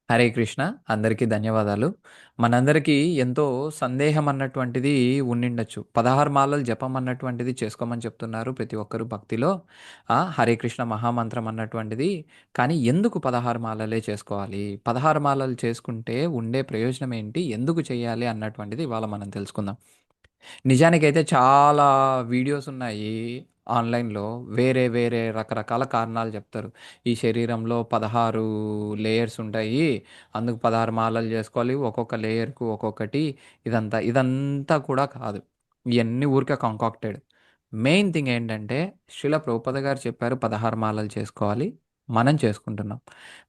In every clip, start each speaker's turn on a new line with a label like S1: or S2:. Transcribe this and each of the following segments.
S1: హరే కృష్ణ. అందరికీ ధన్యవాదాలు. మనందరికీ ఎంతో సందేహం అన్నటువంటిది ఉండిండొచ్చు. 16 మాలలు జపం అన్నటువంటిది చేసుకోమని చెప్తున్నారు ప్రతి ఒక్కరు భక్తిలో. హరే కృష్ణ మహామంత్రం అన్నటువంటిది. కానీ ఎందుకు 16 మాలలే చేసుకోవాలి? 16 మాలలు చేసుకుంటే ఉండే ప్రయోజనం ఏంటి? ఎందుకు చేయాలి అన్నటువంటిది ఇవాళ మనం తెలుసుకుందాం. నిజానికైతే చాలా వీడియోస్ ఉన్నాయి ఆన్‌లైన్‌లో. వేరే వేరే రకరకాల కారణాలు చెప్తారు. ఈ శరీరంలో 16 లేయర్స్ ఉంటాయి. అందుకు 16 మాలలు చేసుకోవాలి. ఒక్కొక్క లేయర్‌కు ఒక్కొక్కటి ఇదంతా కూడా కాదు. ఇయన్నీ ఊరికే కాంకాక్టెడ్. మెయిన్ థింగ్ ఏంటంటే శ్రీల ప్రభుపాద గారు చెప్పారు 16 మాలలు చేసుకోవాలి. మనం చేసుకుంటున్నాం.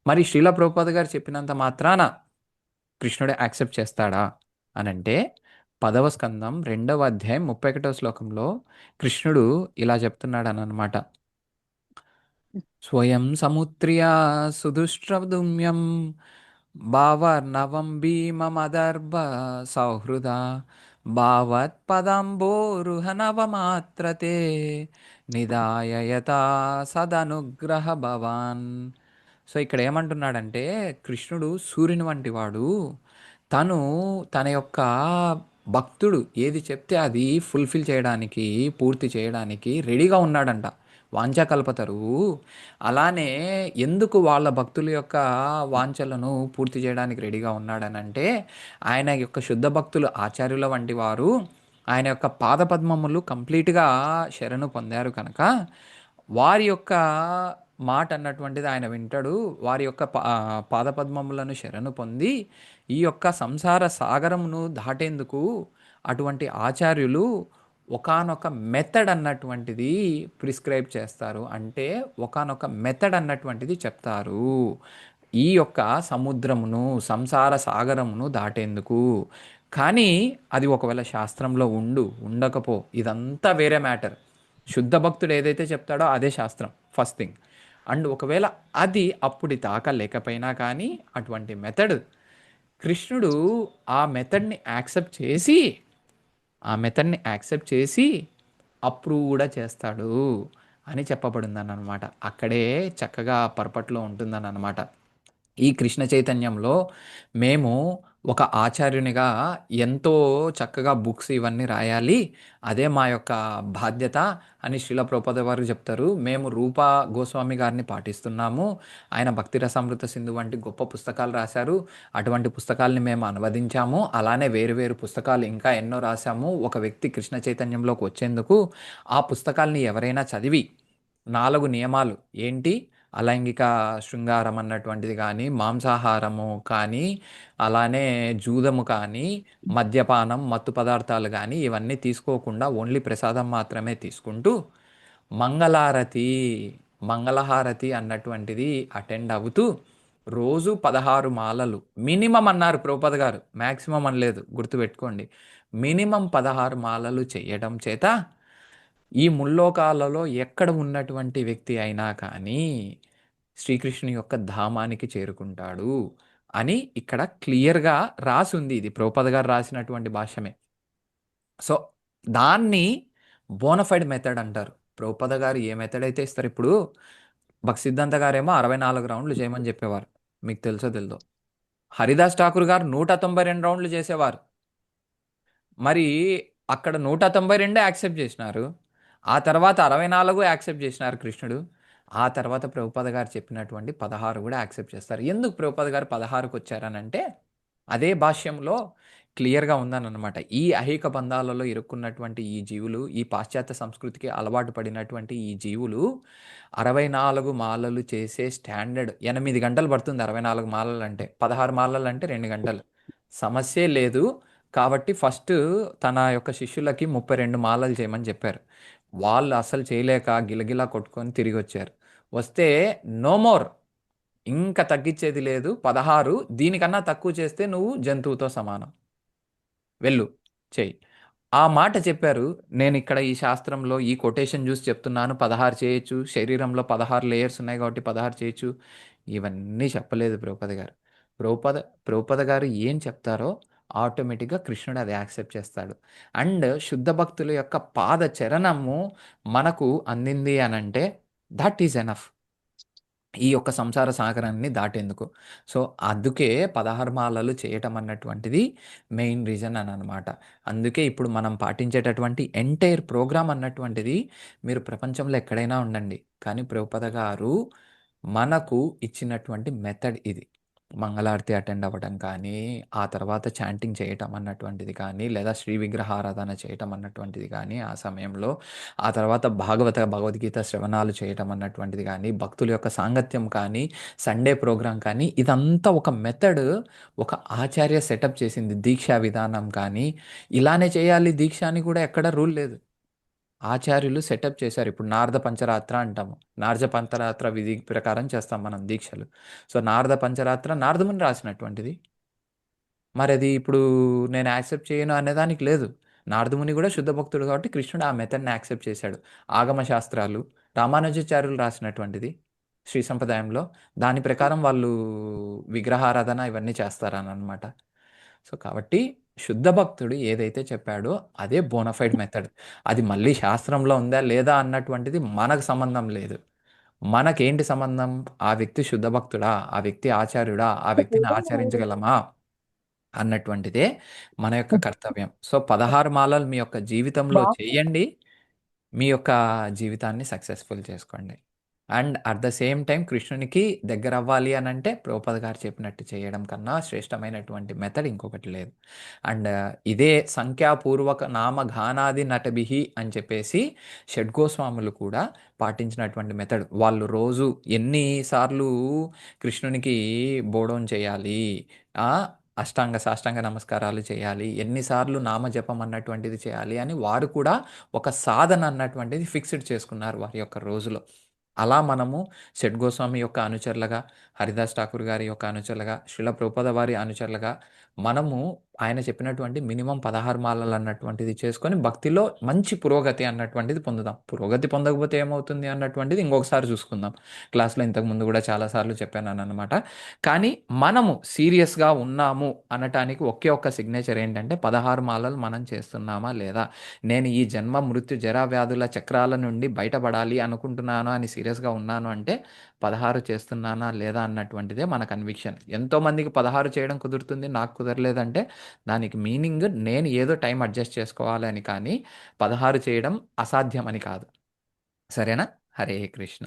S1: మరి శ్రీల ప్రభుపాద గారు చెప్పినంత మాత్రాన కృష్ణుడు యాక్సెప్ట్ చేస్తాడా అనంటే 10వ స్కందం 2వ అధ్యాయం 31వ శ్లోకంలో కృష్ణుడు ఇలా చెప్తున్నాడనమాట. స్వయం సముత్ర్యా సుదుష్ట్రదుమ్యం భావర్నవం భీమమదర్భ సౌహృద భావత్ పదంబోరుహనవమాత్రతే నిదాయ యథా సదనుగ్రహ భవాన్. సో ఇక్కడ ఏమంటున్నాడంటే కృష్ణుడు సూర్యుని వంటి వాడు. తను తన యొక్క భక్తుడు ఏది చెప్తే అది ఫుల్ఫిల్ చేయడానికి, పూర్తి చేయడానికి రెడీగా ఉన్నాడంట. వాంఛాకల్పతరువు. అలానే ఎందుకు వాళ్ళ భక్తుల యొక్క వాంఛలను పూర్తి చేయడానికి రెడీగా ఉన్నాడనంటే ఆయన యొక్క శుద్ధ భక్తులు ఆచార్యుల వంటి వారు ఆయన యొక్క పాదపద్మములు కంప్లీట్గా శరణు పొందారు కనుక వారి యొక్క మాట అన్నటువంటిది ఆయన వింటాడు. వారి యొక్క పాదపద్మములను శరణు పొంది ఈ యొక్క సంసార సాగరమును దాటేందుకు అటువంటి ఆచార్యులు ఒకానొక మెథడ్ అన్నటువంటిది ప్రిస్క్రైబ్ చేస్తారు. అంటే ఒకానొక మెథడ్ అన్నటువంటిది చెప్తారు. ఈ యొక్క సముద్రమును సంసార సాగరమును దాటేందుకు. కానీ అది ఒకవేళ శాస్త్రంలో ఉండకపో ఇదంతా వేరే మ్యాటర్. శుద్ధ భక్తుడు ఏదైతే చెప్తాడో అదే శాస్త్రం ఫస్ట్ థింగ్. అండ్ ఒకవేళ అది అప్పుడు దాకా లేకపోయినా కానీ అటువంటి మెథడ్ కృష్ణుడు ఆ మెథడ్ని యాక్సెప్ట్ చేసి ఆ మెథడ్ని యాక్సెప్ట్ చేసి అప్రూవ్ కూడా చేస్తాడు అని చెప్పబడిందని అనమాట. అక్కడే చక్కగా పర్పట్లో ఉంటుందని అనమాట. ఈ కృష్ణ చైతన్యంలో మేము ఒక ఆచార్యునిగా ఎంతో చక్కగా బుక్స్ ఇవన్నీ రాయాలి. అదే మా యొక్క బాధ్యత అని శ్రీల ప్రభుపాద వారు చెప్తారు. మేము రూపా గోస్వామి గారిని పాటిస్తున్నాము. ఆయన భక్తి రసామృత సింధు వంటి గొప్ప పుస్తకాలు రాశారు. అటువంటి పుస్తకాల్ని మేము అనువదించాము. అలానే వేరు వేరు పుస్తకాలు ఇంకా ఎన్నో రాశాము. ఒక వ్యక్తి కృష్ణ చైతన్యంలోకి వచ్చేందుకు ఆ పుస్తకాల్ని ఎవరైనా చదివి 4 నియమాలు ఏంటి? అలైంగిక శృంగారం అన్నటువంటిది కానీ, మాంసాహారము కానీ, అలానే జూదము కానీ, మద్యపానం, మత్తు పదార్థాలు కానీ ఇవన్నీ తీసుకోకుండా ఓన్లీ ప్రసాదం మాత్రమే తీసుకుంటూ మంగళారతి, మంగళహారతి అన్నటువంటిది అటెండ్ అవుతూ రోజు 16 మాలలు మినిమం అన్నారు ప్రభుపద గారు. మ్యాక్సిమం అనలేదు, గుర్తుపెట్టుకోండి. మినిమం 16 మాలలు చేయడం చేత ఈ ముల్లోకాలలో ఎక్కడ ఉన్నటువంటి వ్యక్తి అయినా కానీ శ్రీకృష్ణుని యొక్క ధామానికి చేరుకుంటాడు అని ఇక్కడ క్లియర్గా రాసుంది. ఇది ప్రభుపద గారు రాసినటువంటి భాష్యమే. సో దాన్ని బోనఫైడ్ మెథడ్ అంటారు. ప్రభుపద గారు ఏ మెథడ్ అయితే ఇస్తారు. ఇప్పుడు సిద్ధాంత గారేమో 64 రౌండ్లు చేయమని చెప్పేవారు. మీకు తెలుసో తెలీదో. హరిదాస్ ఠాకూర్ గారు 192 రౌండ్లు చేసేవారు. మరి అక్కడ 192 యాక్సెప్ట్ చేసినారు. ఆ తర్వాత 64 యాక్సెప్ట్ చేసినారు కృష్ణుడు. ఆ తర్వాత ప్రభుపాద గారు చెప్పినటువంటి 16 కూడా యాక్సెప్ట్ చేస్తారు. ఎందుకు ప్రభుపాద గారు 16కి వచ్చారనంటే అదే భాష్యంలో క్లియర్గా ఉందనమాట. ఈ ఐహిక బంధాలలో ఇరుక్కున్నటువంటి ఈ జీవులు, ఈ పాశ్చాత్య సంస్కృతికి అలవాటు పడినటువంటి ఈ జీవులు 64 మాలలు చేసే స్టాండర్డ్ 8 గంటలు పడుతుంది. 64 మాలలు అంటే 16 మాలలు అంటే 2 గంటలు. సమస్యే లేదు. కాబట్టి ఫస్ట్ తన యొక్క శిష్యులకి 32 మాలలు చేయమని చెప్పారు. వాళ్ళు అసలు చేయలేక గిలగిలా కొట్టుకొని తిరిగి వచ్చారు. వస్తే నో మోర్, ఇంకా తగ్గించేది లేదు, 16, దీనికన్నా తక్కువ చేస్తే నువ్వు జంతువుతో సమానం, వెళ్ళు, చెయ్యి. ఆ మాట చెప్పారు. నేను ఇక్కడ ఈ శాస్త్రంలో ఈ కొటేషన్ చూసి చెప్తున్నాను 16 చేయొచ్చు, శరీరంలో 16 లేయర్స్ ఉన్నాయి కాబట్టి 16 చేయొచ్చు, ఇవన్నీ చెప్పలేదు ప్రభుపద గారు. ప్రభుపద ప్రభుపద గారు ఏం చెప్తారో ఆటోమేటిక్గా కృష్ణుడు అది యాక్సెప్ట్ చేస్తాడు. అండ్ శుద్ధ భక్తుల యొక్క పాద చరణము మనకు అందింది అనంటే దట్ ఈజ్ ఎనఫ్. ఈ యొక్క సంసార సాగరాన్ని దాటేందుకు. సో, అందుకే 16 మాలలు చేయటం అన్నటువంటిది మెయిన్ రీజన్ అననమాట. అందుకే ఇప్పుడు మనం పాటించేటటువంటి ఎంటైర్ ప్రోగ్రామ్ అన్నటువంటిది మీరు ప్రపంచంలో ఎక్కడైనా ఉండండి. కానీ ప్రభుపద గారు మనకు ఇచ్చినటువంటి మెథడ్ ఇది. మంగళారతి అటెండ్ అవ్వడం కానీ, ఆ తర్వాత చాంటింగ్ చేయటం అన్నటువంటిది కానీ, లేదా శ్రీ విగ్రహారాధన చేయటం అన్నటువంటిది కానీ ఆ సమయంలో, ఆ తర్వాత భగవద్గీత శ్రవణాలు చేయటం అన్నటువంటిది గానీ, భక్తుల యొక్క సాంగత్యం కానీ, సండే ప్రోగ్రామ్ కానీ, ఇదంతా ఒక మెథడ్ ఒక ఆచార్య సెటప్ చేసింది. దీక్షా విధానం కానీ, ఇలానే చేయాలి దీక్ష అని కూడా ఎక్కడ రూల్ లేదు. ఆచార్యులు సెటప్ చేశారు. ఇప్పుడు నారద పంచరాత్ర అంటాము. నారద పంచరాత్ర విధి ప్రకారం చేస్తాం మనం దీక్షలు. సో, నారద పంచరాత్ర నారదముని రాసినటువంటిది. మరది ఇప్పుడు నేను యాక్సెప్ట్ చేయను అనేదానికి లేదు. నారదముని గూడా శుద్ధ భక్తుడు కాబట్టి కృష్ణుడు ఆ మెథడ్‌ని యాక్సెప్ట్ చేశాడు. ఆగమ శాస్త్రాలు రామానుజాచార్యులు రాసినటువంటిది శ్రీ సంప్రదాయంలో. దాని ప్రకారం వాళ్ళు విగ్రహారాధన ఇవన్నీ చేస్తారననమాట. సో, కాబట్టి శుద్ధ భక్తుడు ఏదైతే చెప్పాడో అదే బోనఫైడ్ మెథడ్. అది మళ్ళీ శాస్త్రంలో ఉందా లేదా అన్నటువంటిది మనకు సంబంధం లేదు. మనకేంటి సంబంధం? ఆ వ్యక్తి శుద్ధ భక్తుడా? ఆ వ్యక్తి ఆచార్యుడా? ఆ వ్యక్తిని ఆచరించగలమా? అన్నటువంటిదే మన యొక్క కర్తవ్యం. సో, 16 మాలలు మీ యొక్క జీవితంలో చేయండి. మీ యొక్క జీవితాన్ని సక్సెస్‌ఫుల్ చేసుకోండి. And at the same time కృష్ణునికి దగ్గరవ్వాలి అనంటే ప్రభుపాద గారు చెప్పినట్టు చేయడం కన్నా శ్రేష్టమైనటువంటి మెథడ్ ఇంకొకటి లేదు. అండ్ ఇదే సంఖ్యాపూర్వక నామగానాది నటభిః అని చెప్పేసి షడ్గోస్వాములు కూడా పాటించినటువంటి మెథడ్. వాళ్ళు రోజు ఎన్ని సార్లు కృష్ణునికి బోఢం చేయాలి, అష్టాంగ, సాష్టాంగ నమస్కారాలు చేయాలి, ఎన్ని సార్లు నామజపం అన్నటువంటిది చేయాలి అని వారు కూడా ఒక సాధన అన్నటువంటిది ఫిక్స్‌డ్ చేసుకున్నారు వారి యొక్క రోజులో. అలా మనము సెట్ గోస్వామి యొక్క అనుచరులుగా, హరిదాస్ ఠాకూర్ గారి యొక్క అనుచరులుగా, శ్రీల ప్రభుపాద వారి అనుచరులుగా మనము ఆయన చెప్పినటువంటి మినిమమ్ 16 మాలలు అన్నటువంటిది చేసుకొని భక్తిలో మంచి పురోగతి అన్నటువంటిది పొందుదాం. పురోగతి పొందకపోతే ఏమవుతుంది అన్నటువంటిది ఇంకొకసారి చూసుకుందాం. క్లాస్‌లో ఇంతకుముందు కూడా చాలా సార్లు చెప్పాననమాట. కానీ మనము సీరియస్‌గా ఉన్నాము అనటానికి ఒకే ఒక్క సిగ్నేచర్ ఏంటంటే 16 మాలలు మనం చేస్తున్నామా లేదా? నేను ఈ జన్మ, మృత్యు, జరా వ్యాధుల చక్రాల నుండి బయటపడాలి అనుకుంటున్నాను అని సీరియస్‌గా ఉన్నాను అంటే 16 చేస్తున్నానా లేదా అన్నటువంటిదే మన కన్విక్షన్. ఎంతోమందికి 16 చేయడం కుదురుతుంది. నాకు కుదరలేదంటే దానికి మీనింగ్ నేను ఏదో టైం అడ్జస్ట్ చేసుకోవాలి అని కానీ 16 చేయడం అసాధ్యం అని కాదు. సరేనా? హరే కృష్ణ.